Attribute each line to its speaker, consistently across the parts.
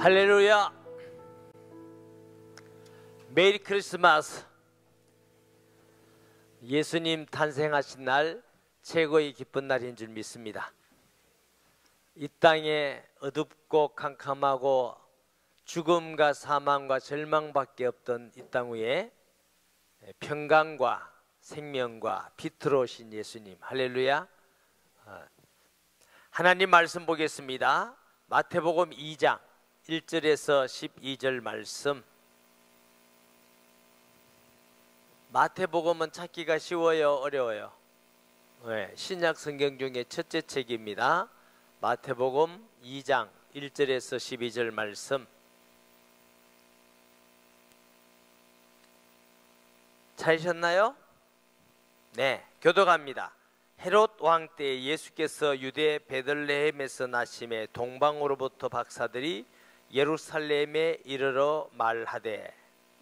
Speaker 1: 할렐루야. 메리 크리스마스. 예수님 탄생하신 날 최고의 기쁜 날인 줄 믿습니다. 이 땅에 어둡고 캄캄하고 죽음과 사망과 절망밖에 없던 이 땅 위에 평강과 생명과 빛으로 오신 예수님. 할렐루야. 하나님 말씀 보겠습니다. 마태복음 2장 1절에서 12절 말씀. 마태복음은 찾기가 쉬워요, 어려워요? 네, 신약 성경 중에 첫째 책입니다. 마태복음 2장 1절에서 12절 말씀. 찾으셨나요? 네, 교독합니다. 헤롯 왕 때 예수께서 유대 베들레헴에서 나심에 동방으로부터 박사들이 예루살렘에 이르러 말하되,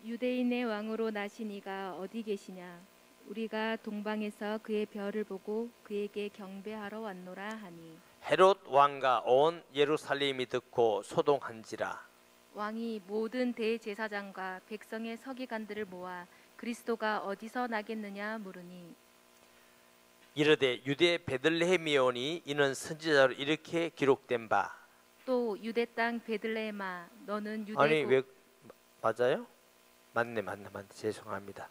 Speaker 2: 유대인의 왕으로 나신 이가 어디 계시냐? 우리가 동방에서 그의 별을 보고 그에게 경배하러 왔노라 하니,
Speaker 1: 헤롯 왕과 온 예루살렘이 듣고 소동한지라.
Speaker 2: 왕이 모든 대제사장과 백성의 서기관들을 모아 그리스도가 어디서 나겠느냐 물으니,
Speaker 1: 이르되 유대 베들레헴이오니 이는 선지자로 이렇게 기록된 바.
Speaker 2: 또 유대 땅 베들레헴아 너는 유대
Speaker 1: 아니 왜 맞아요? 맞네. 죄송합니다.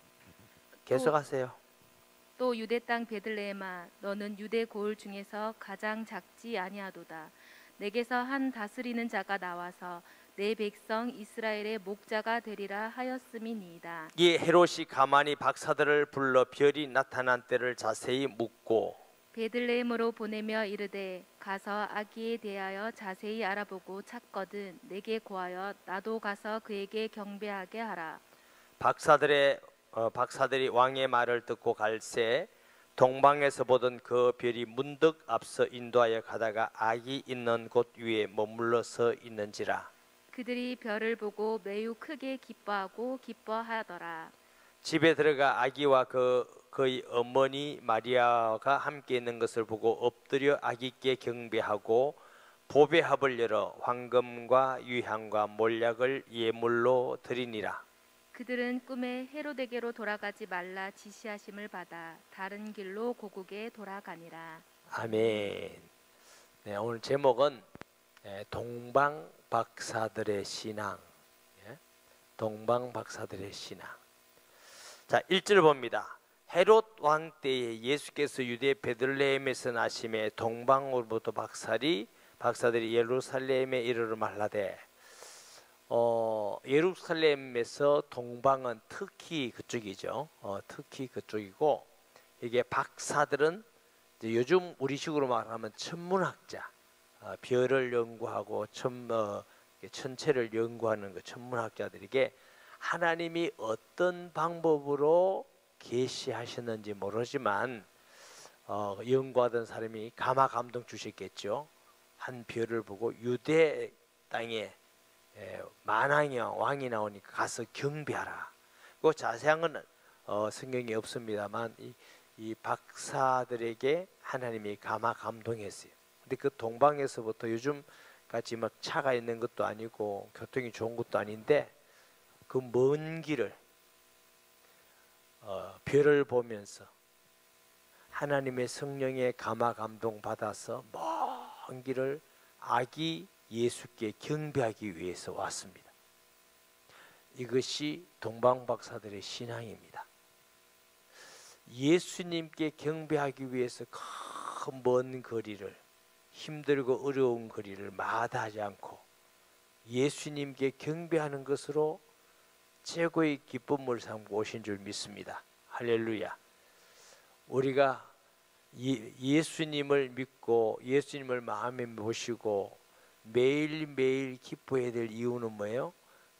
Speaker 1: 계속하세요.
Speaker 2: 또 유대 땅 베들레헴아 너는 유대 고을 중에서 가장 작지 아니하도다. 내게서 한 다스리는 자가 나와서 내 백성 이스라엘의 목자가 되리라 하였음이니이다.
Speaker 1: 이 헤롯이 가만히 박사들을 불러 별이 나타난 때를 자세히 묻고
Speaker 2: 베들레헴으로 보내며 이르되, 가서 아기에 대하여 자세히 알아보고 찾거든 내게 고하여 나도 가서 그에게 경배하게 하라.
Speaker 1: 박사들이 왕의 말을 듣고 갈새 동방에서 보던 그 별이 문득 앞서 인도하여 가다가 아기 있는 곳 위에 머물러 서 있는지라.
Speaker 2: 그들이 별을 보고 매우 크게 기뻐하더라.
Speaker 1: 집에 들어가 아기와 그의 어머니 마리아가 함께 있는 것을 보고 엎드려 아기께 경배하고 보배합을 열어 황금과 유향과 몰약을 예물로 드리니라.
Speaker 2: 그들은 꿈에 헤로데게로 돌아가지 말라 지시하심을 받아 다른 길로 고국에 돌아가니라.
Speaker 1: 아멘. 네, 오늘 제목은 동방 박사들의 신앙. 동방 박사들의 신앙. 자, 1절 봅니다. 헤롯 왕 때에 예수께서 유대 베들레헴에서 나심에 동방으로부터 박사들이 예루살렘에 이르러 말하되, 예루살렘에서 동방은 특히 그쪽이죠. 특히 그쪽이고, 이게 박사들은 이제 요즘 우리식으로 말하면 천문학자, 별을 연구하고 천체를 연구하는 그 천문학자들에게 하나님이 어떤 방법으로 계시하셨는지 모르지만 연구하던 사람이 감화 감동 주셨겠죠. 한 별을 보고 유대 땅에 만왕의 왕이 나오니까 가서 경배하라. 그 자세한 건 성경에 없습니다만 이 박사들에게 하나님이 감화 감동했어요. 근데 그 동방에서부터 요즘 같이 막 차가 있는 것도 아니고 교통이 좋은 것도 아닌데 그 먼 길을 별을 보면서 하나님의 성령의 감화 감동 받아서 먼 길을 아기 예수께 경배하기 위해서 왔습니다. 이것이 동방 박사들의 신앙입니다. 예수님께 경배하기 위해서 큰 먼 거리를, 힘들고 어려운 거리를 마다하지 않고 예수님께 경배하는 것으로 최고의 기쁨을 삼고 오신 줄 믿습니다. 할렐루야. 우리가 예수님을 믿고 예수님을 마음에 모시고 매일매일 기뻐해야 될 이유는 뭐예요?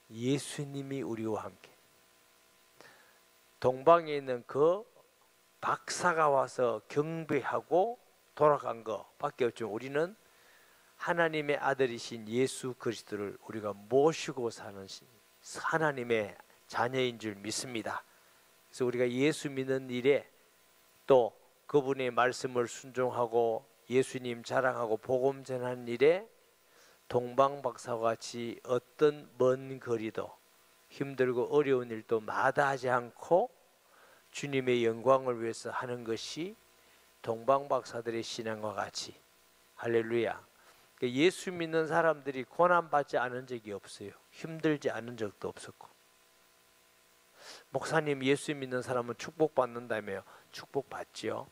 Speaker 1: 예수님이 우리와 함께. 동방에 있는 그 박사가 와서 경배하고 돌아간 것밖에 없지만 우리는 하나님의 아들이신 예수 그리스도를 우리가 모시고 사는 하나님의 자녀인 줄 믿습니다. 그래서 우리가 예수 믿는 일에 또 그분의 말씀을 순종하고 예수님 자랑하고 복음 전하는 일에 동방박사와 같이 어떤 먼 거리도 힘들고 어려운 일도 마다하지 않고 주님의 영광을 위해서 하는 것이 동방박사들의 신앙과 같이, 할렐루야, 예수 믿는 사람들이 고난받지 않은 적이 없어요. 힘들지 않은 적도 없었고. 목사님, 예수 믿는 사람은 축복받는다며요. 축복받지요.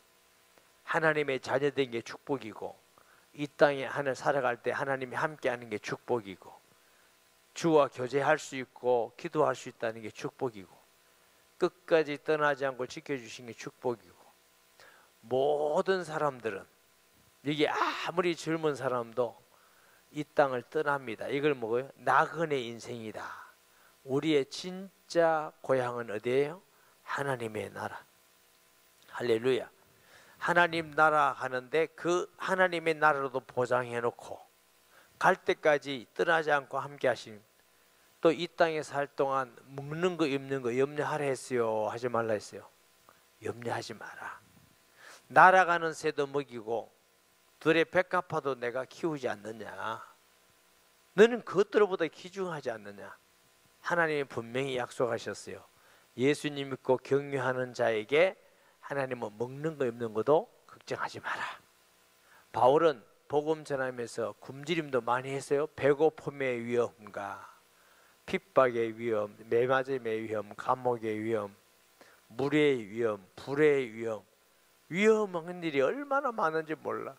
Speaker 1: 하나님의 자녀된 게 축복이고, 이 땅에 살아갈 때 하나님이 함께하는 게 축복이고, 주와 교제할 수 있고 기도할 수 있다는 게 축복이고, 끝까지 떠나지 않고 지켜주신 게 축복이고, 모든 사람들은, 이게 아무리 젊은 사람도 이 땅을 떠납니다. 이걸 뭐예요? 나그네 인생이다. 우리의 진짜 고향은 어디예요? 하나님의 나라. 할렐루야. 하나님 나라 가는데 그 하나님의 나라로도 보장해 놓고 갈 때까지 떠나지 않고 함께 하심. 또 이 땅에 살 동안 먹는 거 입는 거 염려하라 했어요? 하지 말라 했어요? 염려하지 마라. 날아가는 새도 먹이고 들의 백합화도 내가 키우지 않느냐? 너는 그것들보다 귀중하지 않느냐? 하나님이 분명히 약속하셨어요. 예수님 믿고 경유하는 자에게 하나님은 먹는 거 입는 것도 걱정하지 마라. 바울은 복음 전하면서 굶주림도 많이 했어요. 배고픔의 위험과 핍박의 위험, 매맞음의 위험, 감옥의 위험, 물의 위험, 불의 위험, 위험한 일이 얼마나 많은지 몰라.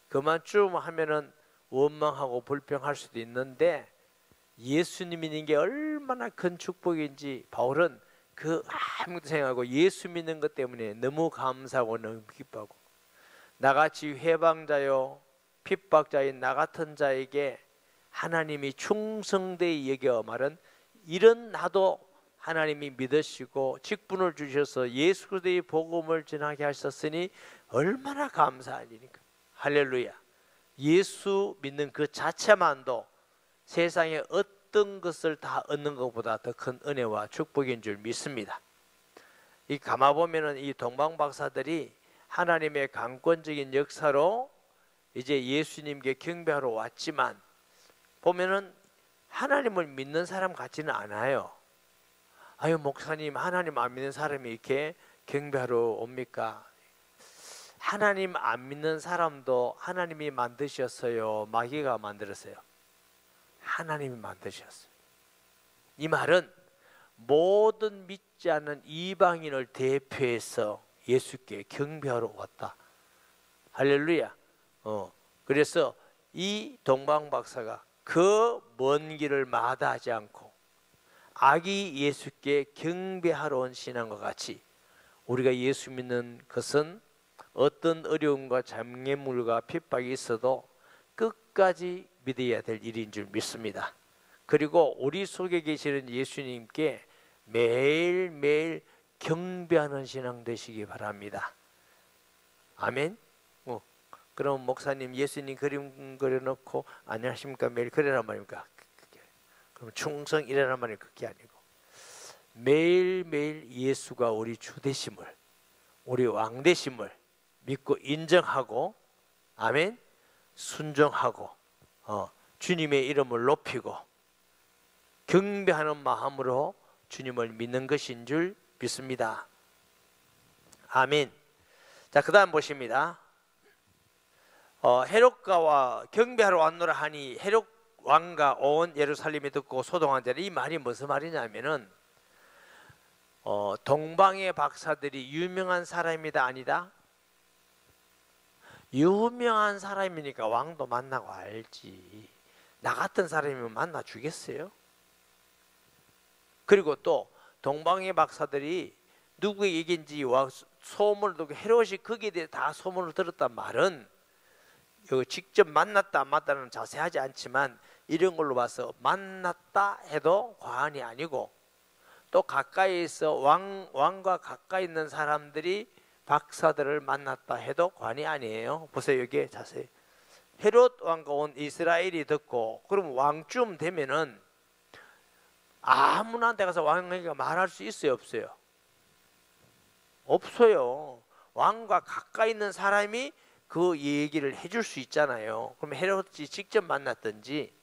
Speaker 1: 그만 좀 하면은 원망하고 불평할 수도 있는데 예수님 믿는 게 얼마나 큰 축복인지 바울은 그 아무것도 생각하고 예수 믿는 것 때문에 너무 감사하고 너무 기뻐하고, 나같이 회방자요 핍박자인 나 같은 자에게 하나님이 충성되이 여겨 말은, 이런 나도 하나님이 믿으시고 직분을 주셔서 예수 그리스도의 복음을 전하게 하셨으니 얼마나 감사한 일입니까? 할렐루야. 예수 믿는 그 자체만도 세상에 어떤 것을 다 얻는 것보다 더 큰 은혜와 축복인 줄 믿습니다. 이 가만 보면은 이 동방박사들이 하나님의 강권적인 역사로 이제 예수님께 경배하러 왔지만 보면은 하나님을 믿는 사람 같지는 않아요. 아유, 목사님, 하나님 안 믿는 사람이 이렇게 경배하러 옵니까? 하나님 안 믿는 사람도 하나님이 만드셨어요? 마귀가 만들었어요? 하나님이 만드셨어요. 이 말은 모든 믿지 않는 이방인을 대표해서 예수께 경배하러 왔다. 할렐루야. 그래서 이 동방박사가 그 먼 길을 마다하지 않고 아기 예수께 경배하러 온 신앙과 같이 우리가 예수 믿는 것은 어떤 어려움과 장애물과 핍박이 있어도 끝까지 믿어야 될 일인 줄 믿습니다. 그리고 우리 속에 계시는 예수님께 매일매일 경배하는 신앙 되시기 바랍니다. 아멘. 그럼 목사님 예수님 그림 그려놓고 안녕하십니까 매일 그러란 말입니까? 그럼 충성 이라는 말이 그게 아니고 매일매일 예수가 우리 주 되심을, 우리 왕 되심을 믿고 인정하고, 아멘, 순종하고 주님의 이름을 높이고 경배하는 마음으로 주님을 믿는 것인 줄 믿습니다. 아멘. 자, 그 다음 보십니다. 헤롯가와 경배하러 왔노라 하니 헤롯 왕과 온 예루살렘이 듣고 소동한다는 이 말이 무슨 말이냐면은 동방의 박사들이 유명한 사람이다 아니다? 유명한 사람이니까 왕도 만나고 알지. 나 같은 사람이면 만나 주겠어요? 그리고 또 동방의 박사들이 누구의 얘기인지 소문을 듣고 헤롯이 거기에 대해 다 소문을 들었단 말은 직접 만났다 안 만났다는 자세하지 않지만 이런 걸로 봐서 만났다 해도 과언이 아니고, 또 가까이에서 왕과 가까이 있는 사람들이 박사들을 만났다 해도 과언이 아니에요. 보세요, 여기 자세히. 헤롯 왕과 온 이스라엘이 듣고, 그럼 왕쯤 되면은 아무나 데 가서 왕에게 말할 수 있어요, 없어요? 없어요. 왕과 가까이 있는 사람이 그 얘기를 해줄 수 있잖아요. 그럼 헤롯이 직접 만났든지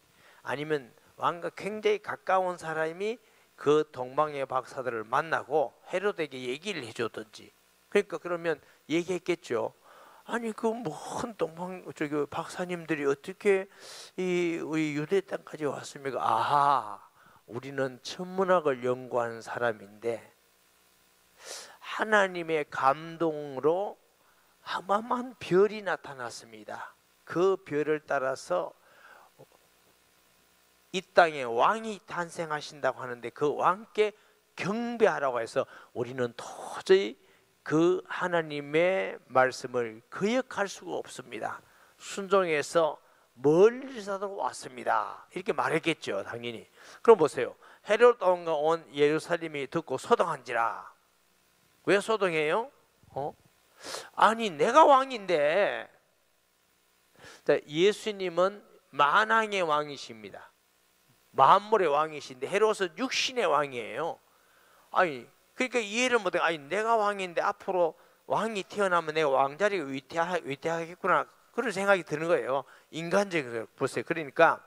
Speaker 1: 아니면 왕과 굉장히 가까운 사람이 그 동방의 박사들을 만나고 헤로데에게 얘기를 해줬든지. 그러니까 그러면 얘기했겠죠. 아니 그 먼 동방 저기 박사님들이 어떻게 우리 유대 땅까지 왔습니까? 아하, 우리는 천문학을 연구하는 사람인데 하나님의 감동으로 어마어마한 별이 나타났습니다. 그 별을 따라서 이 땅에 왕이 탄생하신다고 하는데 그 왕께 경배하라고 해서 우리는 도저히 그 하나님의 말씀을 거역할 수가 없습니다. 순종해서 멀리서도 왔습니다. 이렇게 말했겠죠, 당연히. 그럼 보세요. 헤롯 왕가 온 예루살렘이 듣고 소동한지라. 왜 소동해요? 아니 내가 왕인데. 자, 예수님은 만왕의 왕이십니다. 만물의 왕이신데 헤롯은 육신의 왕이에요. 아니 그러니까 이해를 못해. 아니 내가 왕인데 앞으로 왕이 태어나면 내가 왕자리가 위태하겠구나, 그런 생각이 드는 거예요. 인간적으로 보세요. 그러니까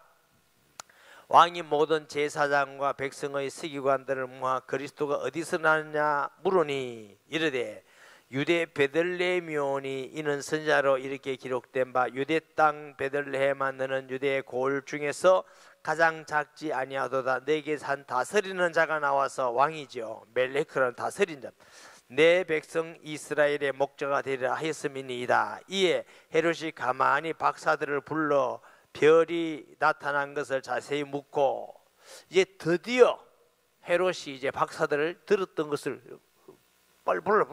Speaker 1: 왕이 모든 제사장과 백성의 서기관들을 모아 그리스도가 어디서 나느냐 물으니 이르되 유대 베들레헴이 오니 이는 선지자로 이렇게 기록된 바 유대 땅 베들레헴아 너는 유대의 고을 중에서 가장 작지 아니하도다. 내게 산 다스리는 자가 나와서 왕이죠. 멜레크라는 다스린 자. 내 백성 이스라엘의 목자가 되리라 하였음이니이다. 이에 헤롯이 가만히 박사들을 불러 별이 나타난 것을 자세히 묻고, 이제 드디어 헤롯이 이제 박사들을 들었던 것을 빨리 불러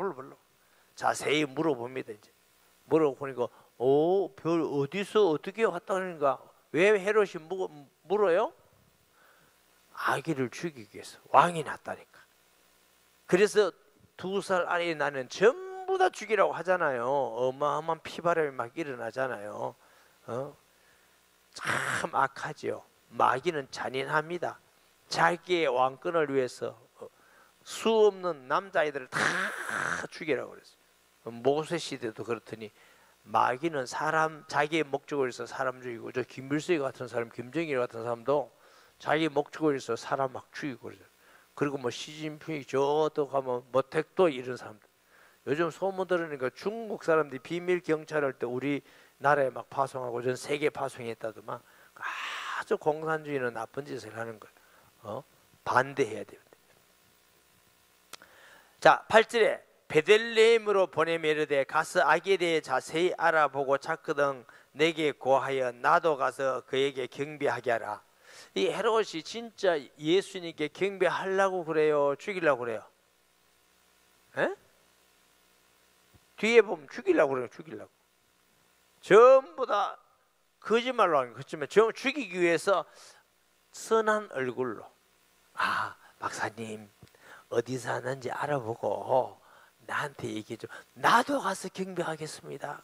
Speaker 1: 자세히 물어봅니다. 이제 물어보니까 별 어디서 어떻게 왔다 그러니까. 왜 헤롯이 물어요? 아기를 죽이기 위해서. 왕이 났다니까. 그래서 2살 아이 나는 전부 다 죽이라고 하잖아요. 어마어마한 피바람이 막 일어나잖아요. 참 악하죠. 마귀는 잔인합니다. 자기의 왕권을 위해서 수 없는 남자아이들을 다 죽이라고 그랬어요. 모세 시대도 그렇더니 마귀는 사람 자기의 목적을 위해서 사람 죽이고, 저 김일성 같은 사람, 김정일 같은 사람도 자기 목적을 위해서 사람 막 죽이고 그러죠. 그리고 뭐 시진핑이 저도 가면 모택도 이런 사람들. 요즘 소문 들으니까 중국 사람들이 비밀 경찰할 때 우리 나라에 막 파송하고 전 세계 파송했다더만. 아주 공산주의는 나쁜 짓을 하는 거예요. 반대해야 됩니다. 자, 8절에 베들레헴으로 보내며 이르되 가서 아기에 대해 자세히 알아보고 찾거든 내게 고하여 나도 가서 그에게 경배하게 하라. 이 헤롯이 진짜 예수님께 경배하려고 그래요? 죽이려고 그래요? 에? 뒤에 보면 죽이려고 그래요. 죽이려고. 전부 다 거짓말로 하는 거예요. 그렇지만 죽이기 위해서 선한 얼굴로, 박사님 어디 사는지 알아보고 나한테 얘기해줘. 나도 가서 경배하겠습니다.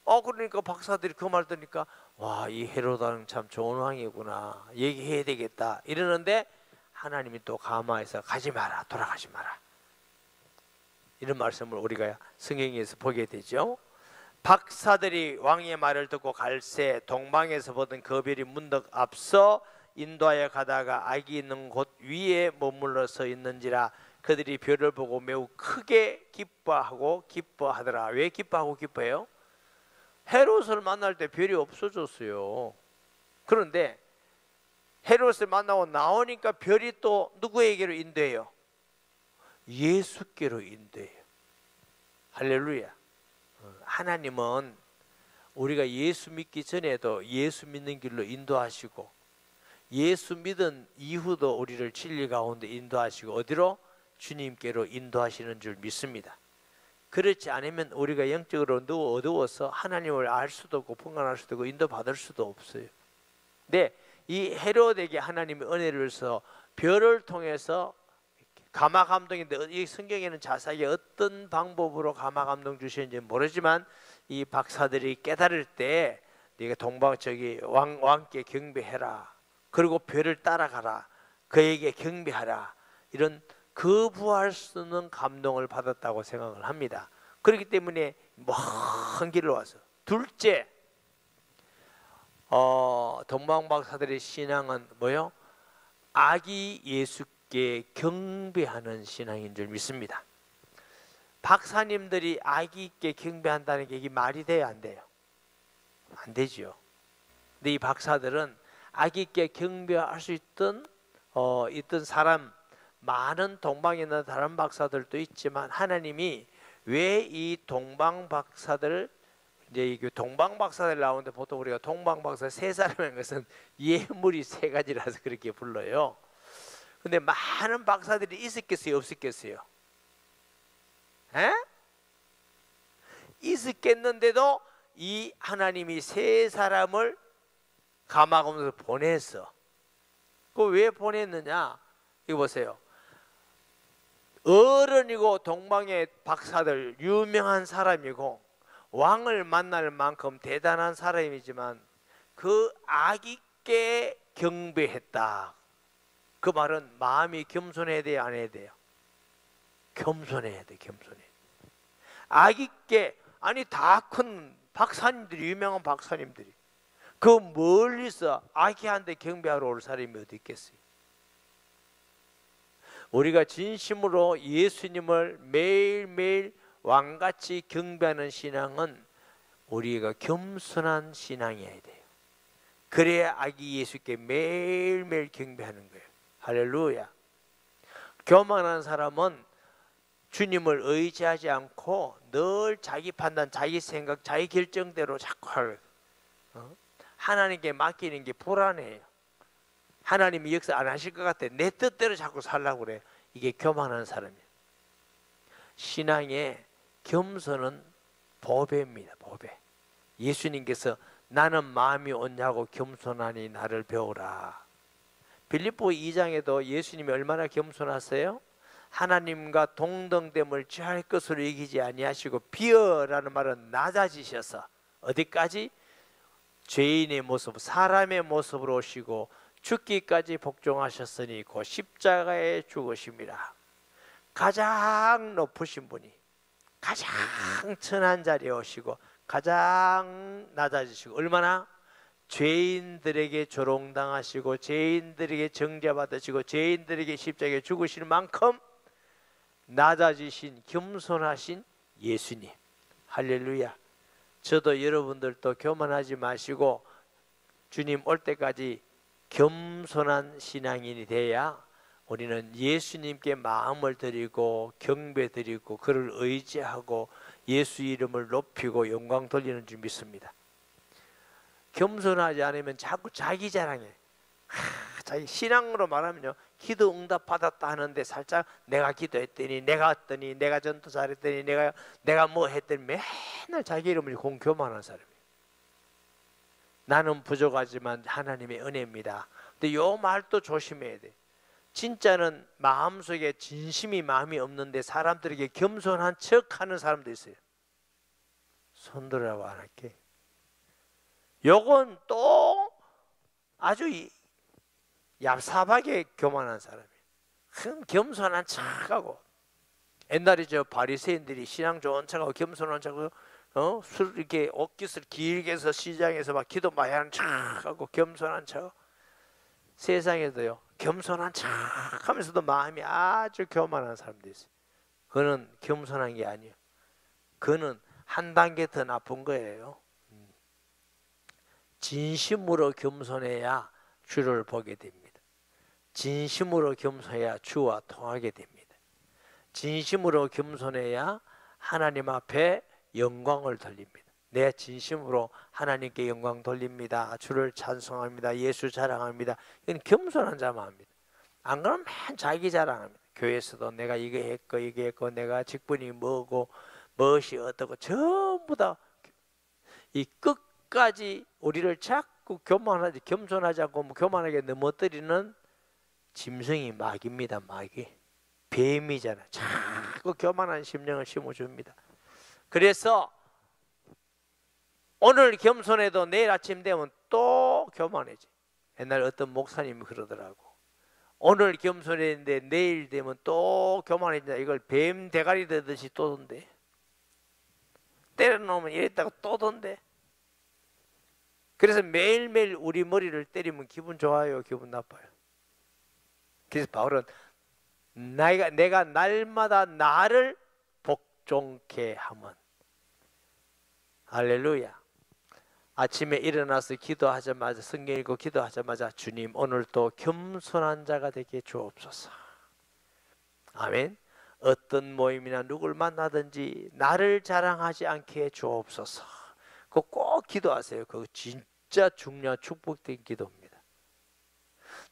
Speaker 1: 그러니까 박사들이 그 말 들으니까 와, 이 헤롯은 참 좋은 왕이구나, 얘기해야 되겠다 이러는데 하나님이 또 감화해서 가지 마라, 돌아가지 마라, 이런 말씀을 우리가 성경에서 보게 되죠. 박사들이 왕의 말을 듣고 갈새 동방에서 보던 그 별이 문득 앞서 인도하여 가다가 아기 있는 곳 위에 머물러 서 있는지라 그들이 별을 보고 매우 크게 기뻐하더라. 왜 기뻐하고 기뻐해요? 헤롯을 만날 때 별이 없어졌어요. 그런데 헤롯을 만나고 나오니까 별이 또 누구에게로 인도해요? 예수께로 인도해요. 할렐루야. 하나님은 우리가 예수 믿기 전에도 예수 믿는 길로 인도하시고, 예수 믿은 이후도 우리를 진리 가운데 인도하시고, 어디로? 주님께로 인도하시는 줄 믿습니다. 그렇지 않으면 우리가 영적으로 어두워서 하나님을 알 수도 없고 분간할 수도 없고 인도받을 수도 없어요. 근데 이 헤롯에게 하나님의 은혜를 줘서 별을 통해서 감화감동인데, 이 성경에는 자세하게 어떤 방법으로 감화감동 주시는지 모르지만 이 박사들이 깨달을 때 네가 왕께 경배해라, 그리고 별을 따라가라, 그에게 경배하라, 이런 거부할 수 없는 감동을 받았다고 생각을 합니다. 그렇기 때문에 먼 길을 와서. 둘째, 동방 박사들의 신앙은 뭐요? 아기 예수께 경배하는 신앙인 줄 믿습니다. 박사님들이 아기께 경배한다는 게 이게 말이 돼요, 안 돼요? 안 되지요. 근데 이 박사들은 아기께 경배할 수 있던 사람, 많은 동방에 있는 다른 박사들도 있지만 하나님이 왜 이 동방 박사들, 이제 이 동방 박사들 나오는데 보통 우리가 동방 박사 세 사람인 것은 예물이 세 가지라서 그렇게 불러요. 근데 많은 박사들이 있었겠어요, 없었겠어요? 에? 있었겠는데도 이 하나님이 세 사람을 감화검에서 보냈어. 그 왜 보냈느냐? 이거 보세요. 어른이고 동방의 박사들, 유명한 사람이고 왕을 만날 만큼 대단한 사람이지만 그 아기께 경배했다. 그 말은 마음이 겸손해야 돼요, 안 해야 돼요? 겸손해야 돼, 겸손해. 아기께, 아니 다 큰 박사님들이, 유명한 박사님들이 그 멀리서 아기한테 경배하러 올 사람이 어디 있겠어요? 우리가 진심으로 예수님을 매일매일 왕같이 경배하는 신앙은 우리가 겸손한 신앙이어야 돼요. 그래야 아기 예수께 매일매일 경배하는 거예요. 할렐루야. 교만한 사람은 주님을 의지하지 않고 늘 자기 판단, 자기 생각, 자기 결정대로 자꾸 하나님께 맡기는 게 불안해요. 하나님이 역사 안 하실 것 같아. 내 뜻대로 자꾸 살려고 그래. 이게 교만한 사람이에요. 신앙의 겸손은 보배입니다. 보배. 예수님께서 나는 마음이 온유하고 겸손하니 나를 배우라. 빌립보 2장에도 예수님이 얼마나 겸손하세요? 하나님과 동등됨을 취할 것으로 여기지 아니하시고 비어라는 말은 낮아지셔서 어디까지? 죄인의 모습, 사람의 모습으로 오시고 죽기까지 복종하셨으니 곧 십자가에 죽으심이라. 가장 높으신 분이 가장 천한 자리에 오시고 가장 낮아지시고 얼마나? 죄인들에게 조롱당하시고 죄인들에게 정죄받으시고 죄인들에게 십자가에 죽으실 만큼 낮아지신 겸손하신 예수님. 할렐루야. 저도 여러분들도 교만하지 마시고 주님 올 때까지 겸손한 신앙인이 돼야 우리는 예수님께 마음을 드리고 경배 드리고 그를 의지하고 예수 이름을 높이고 영광 돌리는 줄 믿습니다. 겸손하지 않으면 자꾸 자기 자랑해. 자기 신앙으로 말하면요, 기도 응답 받았다 하는데 살짝 내가 기도했더니, 내가 했더니, 내가 전도 잘했더니, 내가 뭐 했더니 맨날 자기 이름을 공교만한 사람이에요. 나는 부족하지만 하나님의 은혜입니다. 근데 요 말도 조심해야 돼. 진짜는 마음속에 진심이 마음이 없는데 사람들에게 겸손한 척하는 사람도 있어요. 손들어라고 안 할게. 요건 또 아주 얍삽하게 교만한 사람이에요. 큰 겸손한 척하고. 옛날에 저 바리새인들이 신앙 좋은 척하고 겸손한 척하고 술 이렇게 옷깃을 길게 해서 시장에서 막 기도 많이 하는 척하고 겸손한 척. 세상에도요 겸손한 척하면서도 마음이 아주 교만한 사람도 있어요. 그는 겸손한 게 아니에요. 그는 한 단계 더 나쁜 거예요. 진심으로 겸손해야 주를 보게 됩니다. 진심으로 겸손해야 주와 통하게 됩니다. 진심으로 겸손해야 하나님 앞에 영광을 돌립니다. 내 진심으로 하나님께 영광 돌립니다. 주를 찬송합니다. 예수 자랑합니다. 이건 겸손한 자만 합니다. 안 그러면 맨 자기 자랑합니다. 교회에서도 내가 이거 했고 내가 직분이 뭐고 무엇이 어떻고 전부 다 이 끝까지 우리를 자꾸 겸손하지 않고 교만하게 넘어뜨리는 짐승이 마귀입니다. 마귀. 뱀이잖아. 자꾸 교만한 심령을 심어줍니다. 그래서 오늘 겸손해도 내일 아침 되면 또 교만해져. 옛날 어떤 목사님이 그러더라고. 오늘 겸손했는데 내일 되면 또 교만해진다. 이걸 뱀 대가리 되듯이 또 돈대. 때려놓으면 이랬다가 또 돈대. 그래서 매일매일 우리 머리를 때리면 기분 좋아요, 기분 나빠요? 그래서 바울은 내가 날마다 나를 복종케 하면, 할렐루야. 아침에 일어나서 기도하자마자, 성경 읽고 기도하자마자 주님 오늘도 겸손한 자가 되게 주옵소서. 아멘. 어떤 모임이나 누굴 만나든지 나를 자랑하지 않게 주옵소서. 그거 꼭 기도하세요. 그거 진짜 중요한 축복된 기도입니다.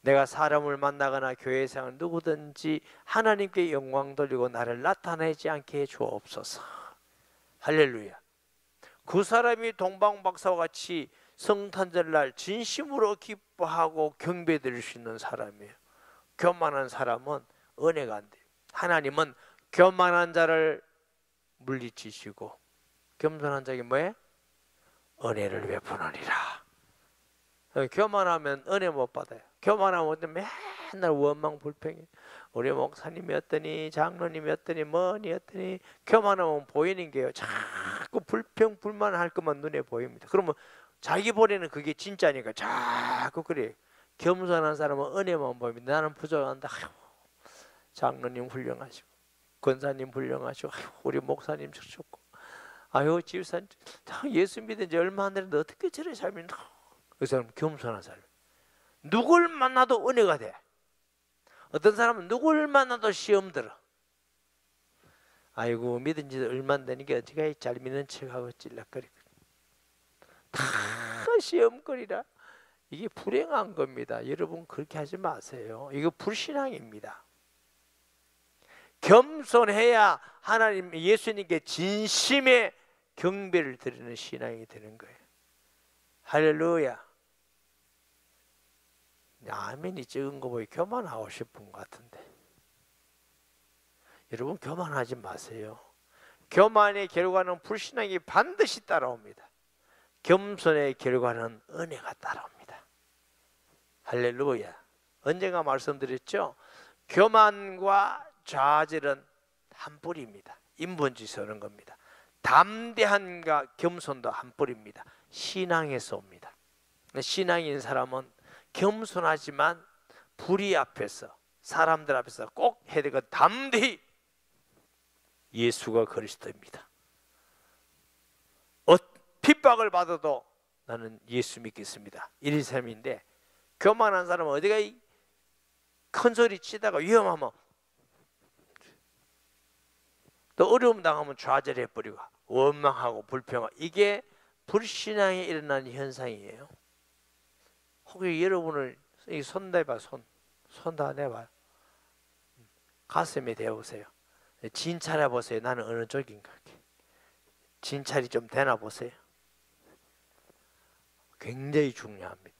Speaker 1: 내가 사람을 만나거나 교회 생활 누구든지 하나님께 영광 돌리고 나를 나타내지 않게 주옵소서. 할렐루야. 그 사람이 동방박사와 같이 성탄절날 진심으로 기뻐하고 경배드릴 수 있는 사람이에요. 교만한 사람은 은혜가 안 돼요. 하나님은 교만한 자를 물리치시고 겸손한 자에게 뭐예요? 은혜를 베푸느니라. 교만하면 은혜 못 받아요. 교만하면 맨날 원망 불평해. 우리 목사님이었더니 장로님이었더니 뭐니였더니. 교만하면 보이는 게요, 자꾸 불평 불만할 것만 눈에 보입니다. 그러면 자기 보내는 그게 진짜니까 자꾸 그래. 겸손한 사람은 은혜만 보입니다. 나는 부족한다. 아유, 장로님 훌륭하시고 권사님 훌륭하시고, 아유, 우리 목사님 좋고, 아유 집사님, 예수 믿은 지 얼마 안 됐는데 어떻게 저래 살면. 그 사람은 겸손한 사람. 누굴 만나도 은혜가 돼. 어떤 사람은 누굴 만나도 시험 들어. 아이고 믿은 지 얼마 안 되니까 어떻게 잘 믿는 척하고 찔락거리고 다 시험거리라. 이게 불행한 겁니다. 여러분 그렇게 하지 마세요. 이거 불신앙입니다. 겸손해야 하나님 예수님께 진심의 경배를 드리는 신앙이 되는 거예요. 할렐루야. 아멘이 적은 거 보이 교만하고 싶은 것 같은데. 여러분 교만하지 마세요. 교만의 결과는 불신앙이 반드시 따라옵니다. 겸손의 결과는 은혜가 따라옵니다. 할렐루야. 언젠가 말씀드렸죠. 교만과 좌절은 한 뿌리입니다. 인본주의에서 오는 겁니다. 담대함과 겸손도 한 뿌리입니다. 신앙에서 옵니다. 신앙인 사람은 겸손하지만 불의 앞에서, 사람들 앞에서 꼭 해야 될 건 담대히 예수가 그리스도입니다. 핍박을 받아도 나는 예수 믿겠습니다. 이런 사람인데, 교만한 사람은 어디가 큰 소리 치다가 위험하면, 또 어려움 당하면 좌절해버리고 원망하고 불평하고, 이게 불신앙에 일어나는 현상이에요. 혹시 여러분을 손 대봐, 손 다 내봐요. 가슴에 대보세요. 진찰해 보세요. 나는 어느 쪽인가. 진찰이 좀 되나 보세요. 굉장히 중요합니다.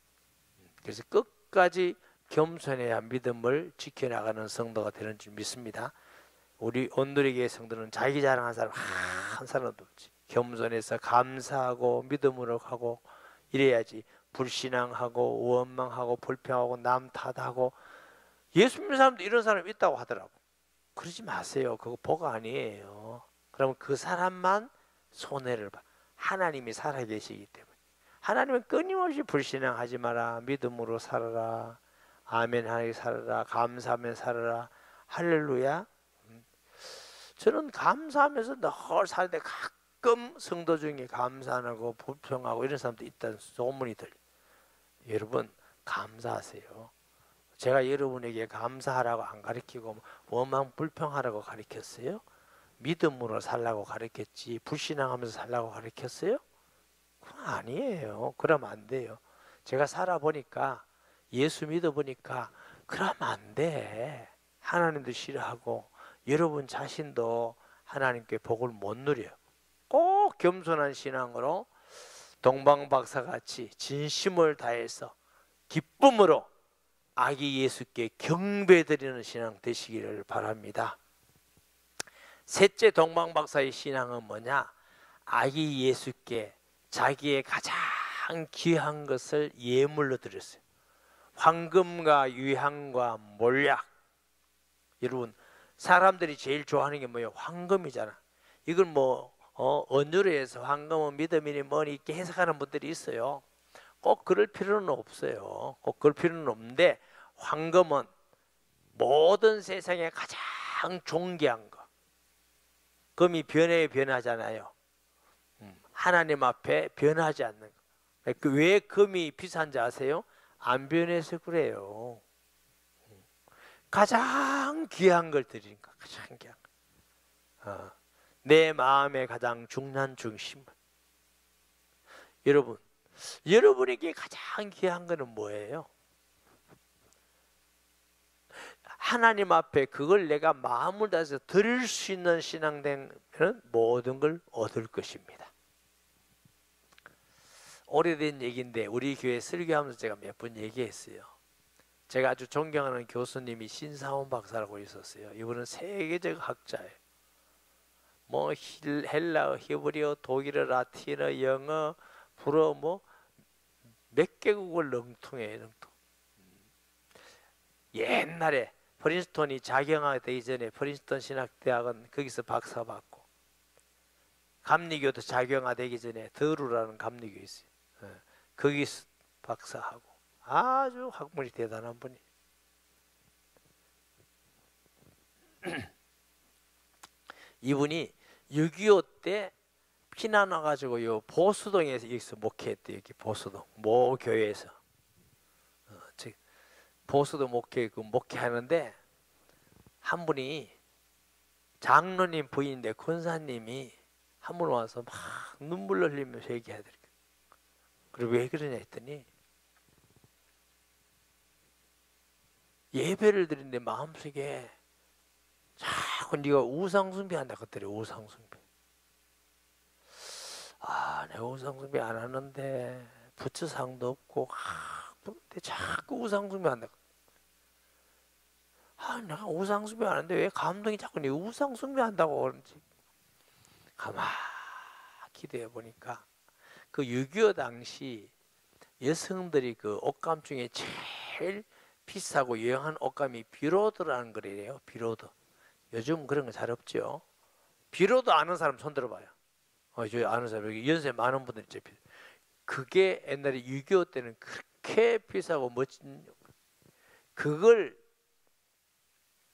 Speaker 1: 그래서 끝까지 겸손해야 믿음을 지켜나가는 성도가 되는 줄 믿습니다. 우리 온누리교회 성도는 자기 자랑하는 사람 한 사람도 없지. 겸손해서 감사하고 믿음으로 하고 이래야지. 불신앙하고 원망하고 불평하고 남 탓하고. 예수 믿는 사람도 이런 사람이 있다고 하더라고. 그러지 마세요. 그거 복 아니에요. 그러면 그 사람만 손해를 봐. 하나님이 살아계시기 때문에. 하나님은 끊임없이 불신앙하지 마라, 믿음으로 살아라, 아멘 하게 살아라, 감사하며 살아라. 할렐루야. 저는 감사하면서 늘 사는데 가끔 성도 중에 감사 안 하고 불평하고 이런 사람도 있다는 소문이 들려요. 여러분 감사하세요. 제가 여러분에게 감사하라고 안 가르치고 원망 불평하라고 가르쳤어요? 믿음으로 살라고 가르쳤지 불신앙하면서 살라고 가르쳤어요? 그건 아니에요. 그러면 안 돼요. 제가 살아보니까, 예수 믿어보니까 그러면 안 돼. 하나님도 싫어하고 여러분 자신도 하나님께 복을 못 누려요. 꼭 겸손한 신앙으로 동방박사같이 진심을 다해서 기쁨으로 아기 예수께 경배드리는 신앙 되시기를 바랍니다. 셋째 동방박사의 신앙은 뭐냐? 아기 예수께 자기의 가장 귀한 것을 예물로 드렸어요. 황금과 유향과 몰약. 여러분 사람들이 제일 좋아하는 게 뭐예요? 황금이잖아. 이걸 뭐 언유로 해서 황금은 믿음이니 뭐니 이렇게 해석하는 분들이 있어요. 꼭 그럴 필요는 없어요. 꼭 그럴 필요는 없는데 황금은 모든 세상에 가장 존귀한 거. 금이 변하잖아요. 하나님 앞에 변하지 않는 거. 왜 금이 비싼지 아세요? 안 변해서 그래요. 가장 귀한 걸 드리는 거. 가장 귀한 거. 내 마음의 가장 중요한 중심. 여러분, 여러분에게 가장 귀한 거는 뭐예요? 하나님 앞에 그걸 내가 마음을 다해서 드릴 수 있는 신앙되면 모든 걸 얻을 것입니다. 오래된 얘기인데 우리 교회 설교하면서 제가 몇 번 얘기했어요. 제가 아주 존경하는 교수님이 신사원 박사라고 있었어요. 이분은 세계적 학자예요. 뭐 헬라어, 히브리어, 독일어, 라틴어, 영어, 불어 뭐 몇 개국을 능통해요. 옛날에 프린스턴이 자경하게 되기 전에 프린스턴 신학대학은 거기서 박사 받고, 감리교도 자경화되기 전에 더루라는 감리교 있어요. 거기서 박사하고 아주 학문이 대단한 분이. 이분이 6.25 때 피난 와가지고 요 보수동에서 여기서 목회했대요. 여기 보수동 모 교회에서 보수동 목회하는데 한 분이 장로님 부인인데 권사님이 한 분 와서 막 눈물 흘리면서 얘기하더라고요. 그리고 왜 그러냐 했더니 예배를 드리는데 마음속에 자꾸 네가 우상숭배한다 그랬더래. 우상숭배. 내가 우상숭배 안 하는데 부처상도 없고 근데 자꾸 우상숭배한다. 내가 우상숭배 안 하는데 왜 감독이 자꾸 네 우상숭배한다고 그러는지 가만 기대해 보니까 그 6.25 당시 여성들이 그 옷감 중에 제일 비싸고 유행한 옷감이 비로드라는 거래요. 비로드. 요즘 그런 거 잘 없죠. 비로드 아는 사람 손 들어봐요. 저 아는 사람 여기 연세 많은 분들 있죠. 그게 옛날에 6.25 때는 그렇게 비싸고 멋진, 그걸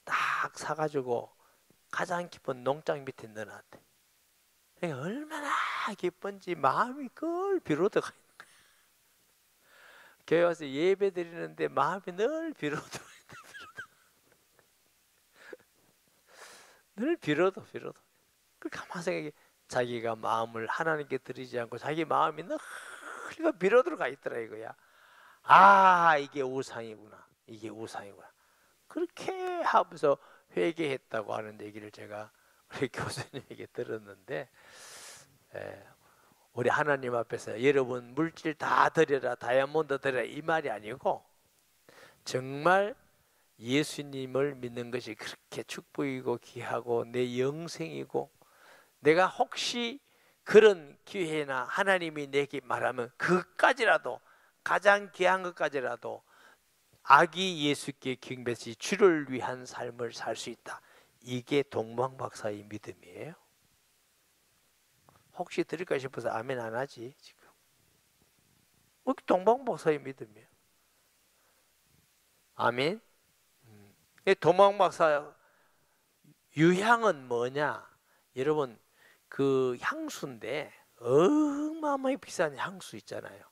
Speaker 1: 딱 사가지고 가장 깊은 농장 밑에 넣어놨대. 그러니까 얼마나 기쁜지 마음이 그걸 비로드가 있는 거야. 교회 와서 예배 드리는데 마음이 늘 비로드. 늘 비로드. 그 가만 생각해. 자기가 마음을 하나님께 드리지 않고 자기 마음이 늘 비로드로 가 있더라 이거야. 이게 우상이구나. 이게 우상이구나. 그렇게 하면서 회개했다고 하는 얘기를 제가 우리 교수님에게 들었는데, 우리 하나님 앞에서 여러분 물질 다 드려라, 다이아몬드 드려라 이 말이 아니고, 정말 예수님을 믿는 것이 그렇게 축복이고 귀하고 내 영생이고, 내가 혹시 그런 기회나 하나님이 내게 말하면 그것까지라도, 가장 귀한 것까지라도 아기 예수께 경배시 주를 위한 삶을 살 수 있다. 이게 동방박사의 믿음이에요. 혹시 드릴까 싶어서 아멘 안 하지 지금. 동방박사의 믿음이에요. 아멘. 동방박사 유향은 뭐냐? 여러분 그 향수인데 어마어마하게 비싼 향수 있잖아요.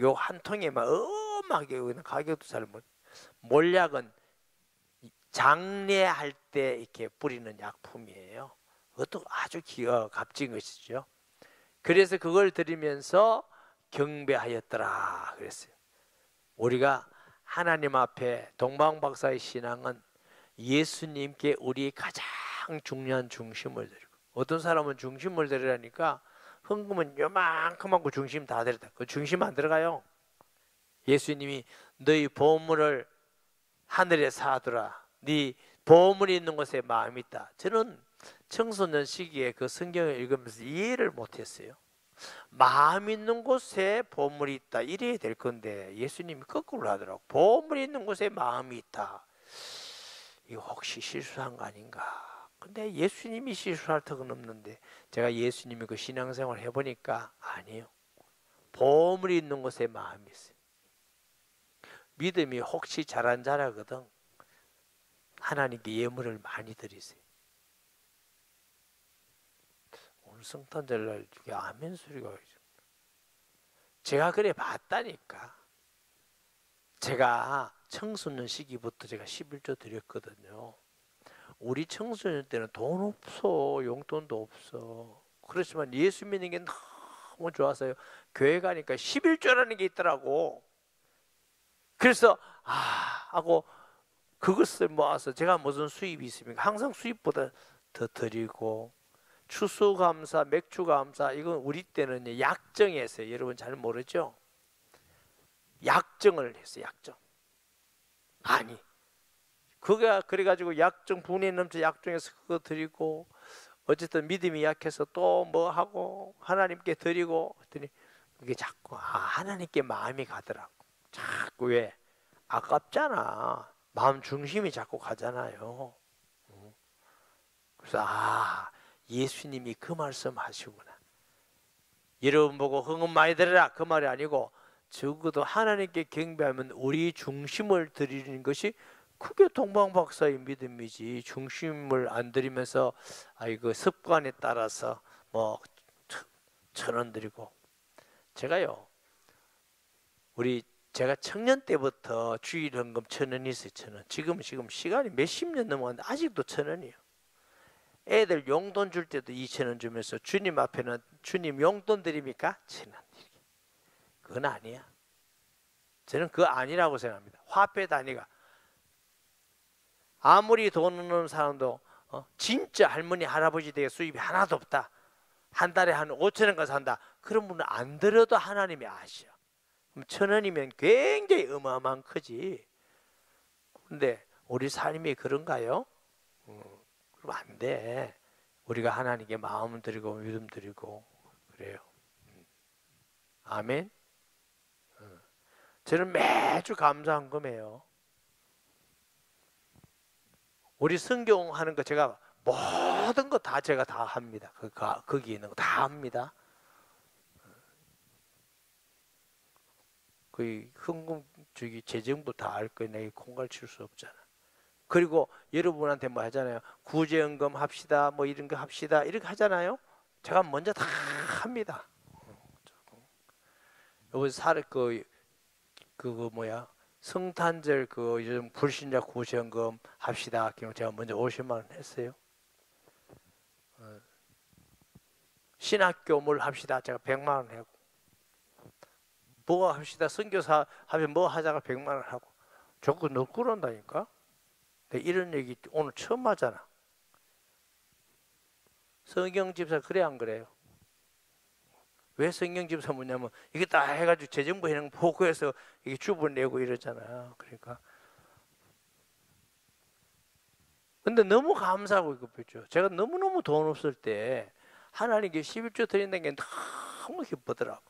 Speaker 1: 요 한 통에 막 어마하게 가격도 잘 못. 몰약은 장례할 때 이렇게 뿌리는 약품이에요. 그것도 아주 값진 것이죠. 그래서 그걸 드리면서 경배하였더라 그랬어요. 우리가 하나님 앞에 동방박사의 신앙은 예수님께 우리의 가장 중요한 중심을 드리고, 어떤 사람은 중심을 드리라니까 헌금은 요만큼만 그 중심 다 드렸다. 그 중심 안 들어가요. 예수님이 너희 보물을 하늘에 쌓아두라. 네 보물이 있는 곳에 마음이 있다. 저는 청소년 시기에 그 성경을 읽으면서 이해를 못했어요. 마음 있는 곳에 보물이 있다 이래야 될 건데 예수님이 거꾸로 하더라고. 보물이 있는 곳에 마음이 있다. 이거 혹시 실수한 거 아닌가? 근데 예수님이 실수할 턱은 없는데, 제가 예수님이 그 신앙생활 해보니까 아니에요. 보물이 있는 곳에 마음이 있어요. 믿음이 혹시 잘한 자라거든 하나님께 예물을 많이 드리세요. 오늘 성탄절날 이게 아멘 소리가 제가 그래 봤다니까. 제가 청소년 시기부터 제가 11조 드렸거든요. 우리 청소년 때는 돈 없어. 용돈도 없어. 그렇지만 예수 믿는 게 너무 좋아서요. 교회 가니까 11조라는 게 있더라고. 그래서 하고 그것을 모아서 제가 무슨 수입이 있습니까? 항상 수입보다 더 드리고 추수감사, 맥주감사 이건 우리 때는 약정했어요. 여러분 잘 모르죠? 약정을 했어요. 약정. 아니 그게 그래가지고 약정 분에 넘쳐 약정해서 그거 드리고 어쨌든 믿음이 약해서 또 뭐 하고 하나님께 드리고 했더니 그게 자꾸 하나님께 마음이 가더라고. 자꾸 왜? 아깝잖아. 마음 중심이 자꾸 가잖아요. 그래서 예수님이 그 말씀 하시구나. 여러분 보고 흥은 많이 들으라 그 말이 아니고 적어도 하나님께 경배하면 우리 중심을 드리는 것이 그게 동방박사의 믿음이지. 중심을 안 드리면서 그 습관에 따라서 뭐 1,000원 드리고. 제가요 제가 청년 때부터 주일 헌금 1,000원 있어요. 1,000원. 지금 시간이 몇십 년 넘어갔는데 아직도 1,000원이에요. 애들 용돈 줄 때도 2,000원 주면서 주님 앞에는 주님 용돈 드립니까? 1,000원. 그건 아니야. 저는 그거 아니라고 생각합니다. 화폐 단위가 아무리 돈 없는 사람도 진짜 할머니 할아버지 댁에 수입이 하나도 없다. 한 달에 한 5,000원까지 산다. 그런 분은 안 들어도 하나님이 아셔. 그럼 1,000원이면 굉장히 어마어마한 크지. 근데 우리 삶이 그런가요? 그럼 안 돼. 우리가 하나님께 마음 드리고 믿음 드리고 그래요. 아멘. 저는 매주 감사헌금해요. 우리 성경하는 거 제가 모든 거 다 제가 다 합니다. 거기 있는 거 다 합니다. 그 헌금 주기 재정부 다 알 거예요. 내가 콩갈 칠 수 없잖아. 그리고 여러분한테 뭐 하잖아요. 구제연금 합시다. 뭐 이런 거 합시다. 이렇게 하잖아요. 제가 먼저 다 합니다. 여기 그거 뭐야? 성탄절 요즘 불신자 구제연금 합시다. 그럼 제가 먼저 50만 원 했어요. 신학교물 합시다. 제가 100만 원 하고. 뭐 합시다. 선교사 하면 뭐 하자가 100만 원 하고. 자꾸 너 그런다니까. 이런 얘기 오늘 처음 하잖아. 성경집사 그래 안 그래요? 왜 성경집사 뭐냐면 이게 다 해가지고 재정부 해놓은 보고해서 이게 주분 내고 이러잖아요. 그러니까 근데 너무 감사하고 이거 죠 제가 너무너무 돈 없을 때 하나님께 11조 드린다는 게 너무 기쁘더라고.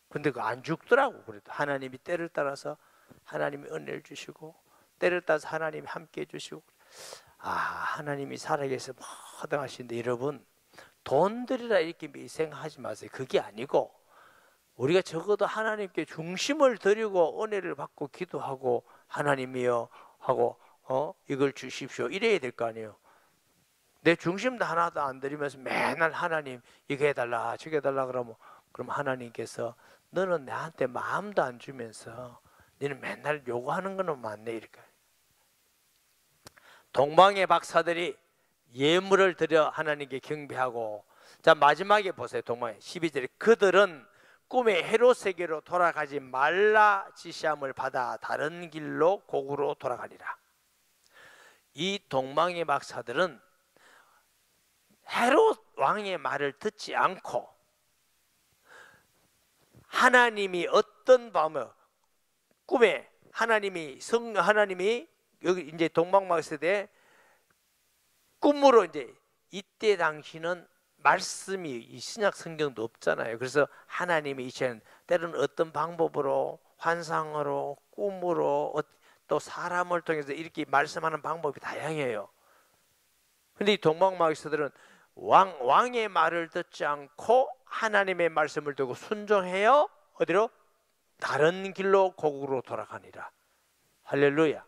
Speaker 1: 근데 그 안 죽더라고. 그래도 하나님이 때를 따라서 하나님이 은혜를 주시고 때를 따라서 하나님이 함께 해주시고 하나님이 살아계셔서 뭐든 하시는데 여러분 돈 들이라 이렇게 생각하지 마세요. 그게 아니고 우리가 적어도 하나님께 중심을 드리고 은혜를 받고 기도하고 하나님이여 하고 이걸 주십시오 이래야 될 거 아니에요. 내 중심도 하나도 안 드리면서 맨날 하나님 이거 해달라 저거 해달라 그러면 그럼 하나님께서 너는 나한테 마음도 안 주면서 너는 맨날 요구하는 거는 맞네 이럴까요? 동방의 박사들이 예물을 드려 하나님께 경배하고 자 마지막에 보세요. 동방의 12절에 그들은 꿈의 헤롯 세계로 돌아가지 말라 지시함을 받아 다른 길로 곡으로 돌아가리라. 이 동방의 박사들은 헤롯 왕의 말을 듣지 않고 하나님이 어떤 밤에 꿈에 하나님이 여기 이제 동방박사대 꿈으로 이제 이때 당시는 말씀이 이 신약 성경도 없잖아요. 그래서 하나님이 이제는 때로는 어떤 방법으로 환상으로 꿈으로 또 사람을 통해서 이렇게 말씀하는 방법이 다양해요. 근데 이 동방박사들은 왕의 말을 듣지 않고 하나님의 말씀을 듣고 순종해요. 어디로? 다른 길로 고국으로 돌아가니라. 할렐루야.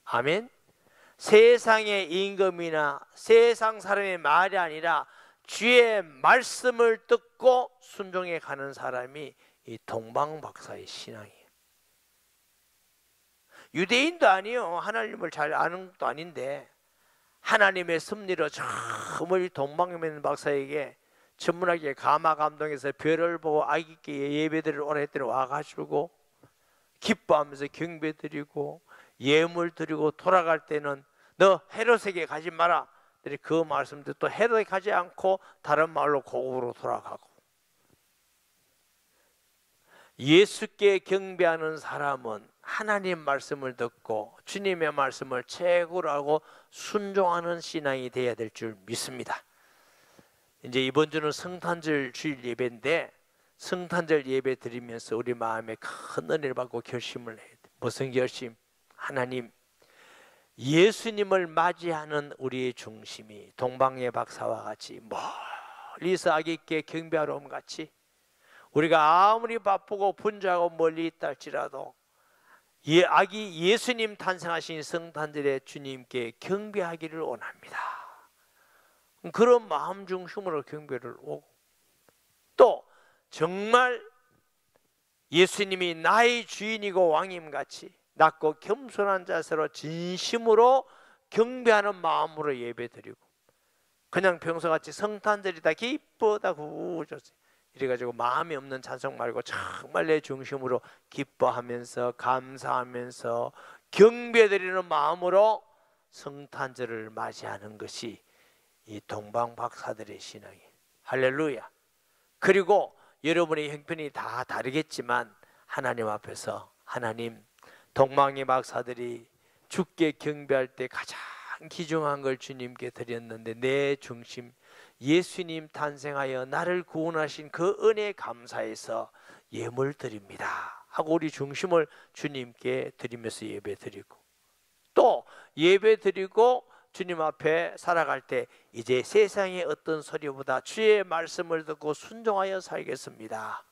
Speaker 1: 아멘. 세상의 임금이나 세상 사람의 말이 아니라 주의 말씀을 듣고 순종해 가는 사람이 이 동방박사의 신앙이에요. 유대인도 아니요, 하나님을 잘 아는 것도 아닌데 하나님의 섭리로 정말 동방박사에게 천문학에 가마 감동해서 별을 보고 아기 있게 예배드리러 오라 했더니 와가지고 기뻐하면서 경배드리고 예물 드리고 돌아갈 때는 너 헤롯에게 가지 마라. 그 말씀도 또 헤롯에 가지 않고 다른 마을로 고국으로 돌아가고. 예수께 경배하는 사람은 하나님 말씀을 듣고 주님의 말씀을 최고로 알고 순종하는 신앙이 되어야 될 줄 믿습니다. 이제 이번 주는 성탄절 주일 예배인데 성탄절 예배 드리면서 우리 마음에 큰 은혜를 받고 결심을 해야 돼. 무슨 결심? 하나님, 예수님을 맞이하는 우리의 중심이 동방의 박사와 같이 멀리서 아기 있게 경배하러 온 같이 우리가 아무리 바쁘고 분주하고 멀리 있다 할지라도 아기 예수님 탄생하신 성탄절에 주님께 경배하기를 원합니다. 그런 마음 중심으로 경배를 오고, 또 정말 예수님이 나의 주인이고 왕임같이 낮고 겸손한 자세로 진심으로 경배하는 마음으로 예배드리고, 그냥 평소같이 성탄절이다 기쁘다 구우졌어요 이래가지고 마음이 없는 찬송 말고 정말 내 중심으로 기뻐하면서 감사하면서 경배드리는 마음으로 성탄절을 맞이하는 것이 이 동방박사들의 신앙이에요. 할렐루야. 그리고 여러분의 형편이 다 다르겠지만 하나님 앞에서, 하나님, 동방의 박사들이 주께 경배할 때 가장 귀중한 걸 주님께 드렸는데 내 중심 예수님 탄생하여 나를 구원하신 그 은혜에 감사해서 예물 드립니다 하고 우리 중심을 주님께 드리면서 예배 드리고, 또 예배 드리고 주님 앞에 살아갈 때 이제 세상의 어떤 소리보다 주의 말씀을 듣고 순종하여 살겠습니다.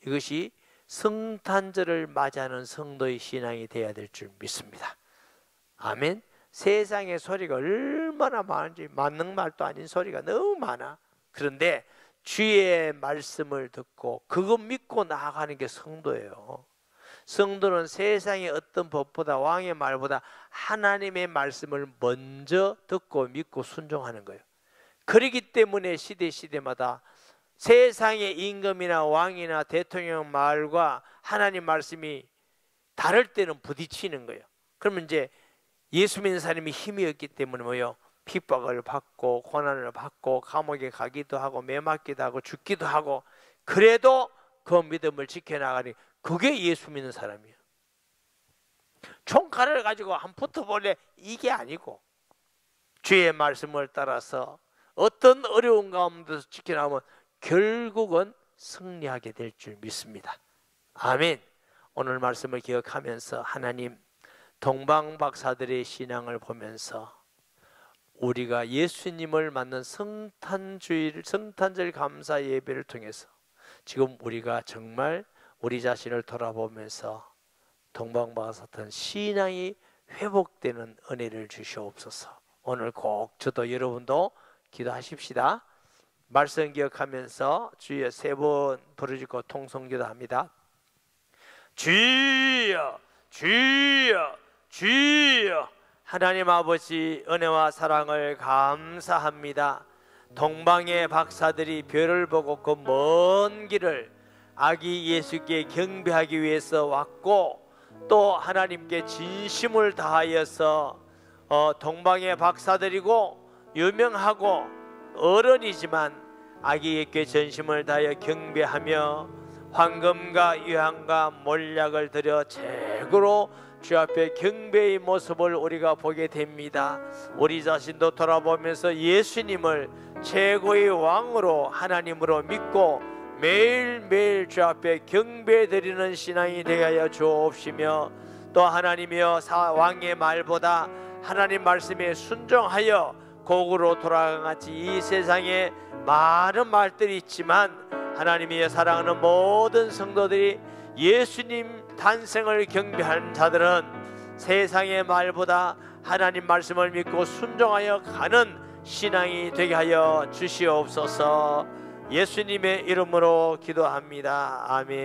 Speaker 1: 이것이 성탄절을 맞이하는 성도의 신앙이 되어야 될 줄 믿습니다. 아멘. 세상의 소리가 얼마나 많은지, 맞는 말도 아닌 소리가 너무 많아. 그런데 주의 말씀을 듣고 그거 믿고 나아가는 게 성도예요. 성도는 세상의 어떤 법보다, 왕의 말보다 하나님의 말씀을 먼저 듣고 믿고 순종하는 거예요. 그렇기 때문에 시대마다 세상의 임금이나 왕이나 대통령 말과 하나님 말씀이 다를 때는 부딪히는 거예요. 그러면 이제 예수 믿는 사람이 힘이 없기 때문에 뭐요? 핍박을 받고 고난을 받고 감옥에 가기도 하고 매맞기도 하고 죽기도 하고, 그래도 그 믿음을 지켜나가니 그게 예수 믿는 사람이에요. 총칼을 가지고 한 붙어볼래? 이게 아니고 주의 말씀을 따라서 어떤 어려운 가운데서 지켜나가면 결국은 승리하게 될 줄 믿습니다. 아멘. 오늘 말씀을 기억하면서 하나님, 동방박사들의 신앙을 보면서 우리가 예수님을 만난 성탄절 감사 예배를 통해서 지금 우리가 정말 우리 자신을 돌아보면서 동방박사 같은 신앙이 회복되는 은혜를 주시옵소서. 오늘 꼭 저도 여러분도 기도하십시다. 말씀 기억하면서 주여 세 번 부르짖고 통성기도 합니다. 주여 주여 주여. 하나님 아버지, 은혜와 사랑을 감사합니다. 동방의 박사들이 별을 보고 그 먼 길을 아기 예수께 경배하기 위해서 왔고, 또 하나님께 진심을 다하여서 동방의 박사들이고 유명하고 어른이지만 아기 예수께 전심을 다하여 경배하며 황금과 유향과 몰약을 드려 최고로 주 앞에 경배의 모습을 우리가 보게 됩니다. 우리 자신도 돌아보면서 예수님을 최고의 왕으로 하나님으로 믿고 매일매일 주 앞에 경배드리는 신앙이 되게 하여 주옵시며, 또 하나님이여 왕의 말보다 하나님 말씀에 순종하여 고국으로 돌아간 같이 이 세상에 많은 말들이 있지만 하나님이 사랑하는 모든 성도들이 예수님 단생을 경배하는 자들은 세상의 말보다 하나님 말씀을 믿고 순종하여 가는 신앙이 되게 하여 주시옵소서. 예수님의 이름으로 기도합니다. 아멘.